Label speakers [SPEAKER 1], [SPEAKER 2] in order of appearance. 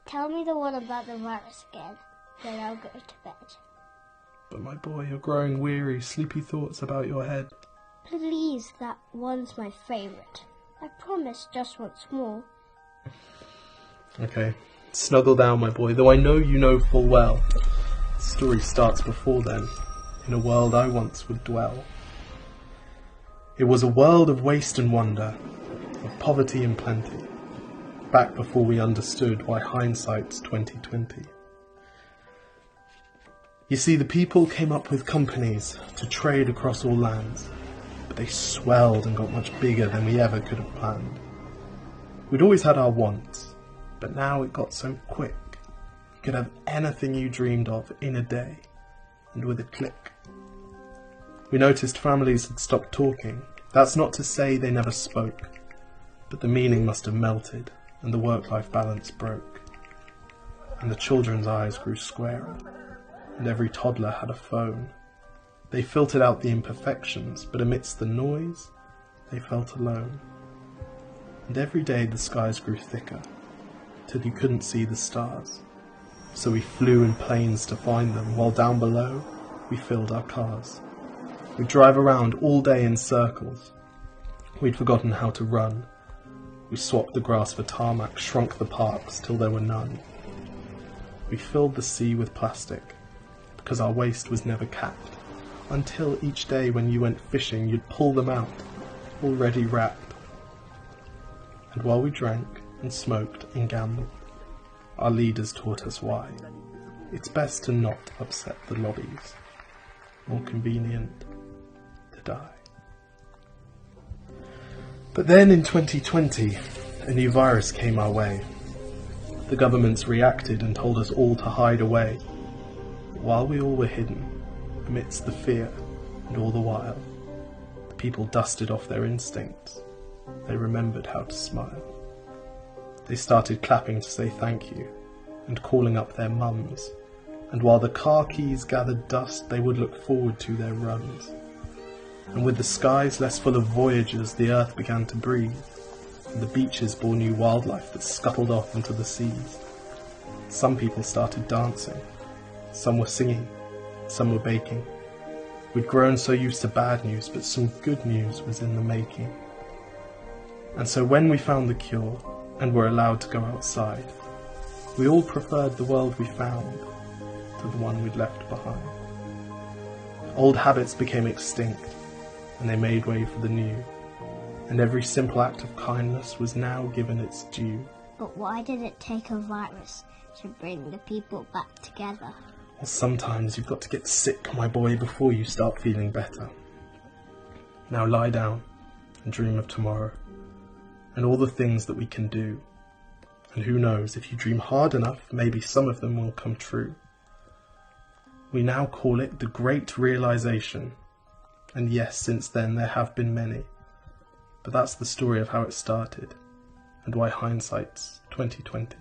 [SPEAKER 1] Tell me the one about the virus again, then I'll go to bed.
[SPEAKER 2] But my boy, you're growing weary, sleepy thoughts about your head.
[SPEAKER 1] Please, that one's my favourite. I promise just once more.
[SPEAKER 2] Okay, snuggle down, my boy, though I know you know full well. The story starts before then, in a world I once would dwell. It was a world of waste and wonder, of poverty and plenty, back before we understood why hindsight's 2020. You see, the people came up with companies to trade across all lands, but they swelled and got much bigger than we ever could have planned. We'd always had our wants, but now it got so quick. You could have anything you dreamed of in a day, and with a click. We noticed families had stopped talking. That's not to say they never spoke, but the meaning must have melted, and the work-life balance broke. And the children's eyes grew squarer, and every toddler had a phone. They filtered out the imperfections, but amidst the noise, they felt alone. And every day the skies grew thicker, till you couldn't see the stars. So we flew in planes to find them, while down below, we filled our cars. We'd drive around all day in circles. We'd forgotten how to run. We swapped the grass for tarmac, shrunk the parks till there were none. We filled the sea with plastic, because our waste was never capped, until each day when you went fishing you'd pull them out, already wrapped. And while we drank and smoked and gambled, our leaders taught us why. It's best to not upset the lobbies, more convenient to die. But then in 2020, a new virus came our way. The governments reacted and told us all to hide away. While we all were hidden, amidst the fear, and all the while, the people dusted off their instincts. They remembered how to smile. They started clapping to say thank you, and calling up their mums, and while the car keys gathered dust, they would look forward to their runs. And with the skies less full of voyagers, the earth began to breathe, and the beaches bore new wildlife that scuttled off into the seas. Some people started dancing. Some were singing, some were baking. We'd grown so used to bad news, but some good news was in the making. And so when we found the cure, and were allowed to go outside, we all preferred the world we found to the one we'd left behind. Old habits became extinct, and they made way for the new, and every simple act of kindness was now given its due.
[SPEAKER 1] But why did it take a virus to bring the people back together?
[SPEAKER 2] Well, sometimes you've got to get sick, my boy, before you start feeling better. Now lie down and dream of tomorrow, and all the things that we can do. And who knows, if you dream hard enough, maybe some of them will come true. We now call it the Great Realization. And yes, since then there have been many. But that's the story of how it started, and why hindsight's 2020.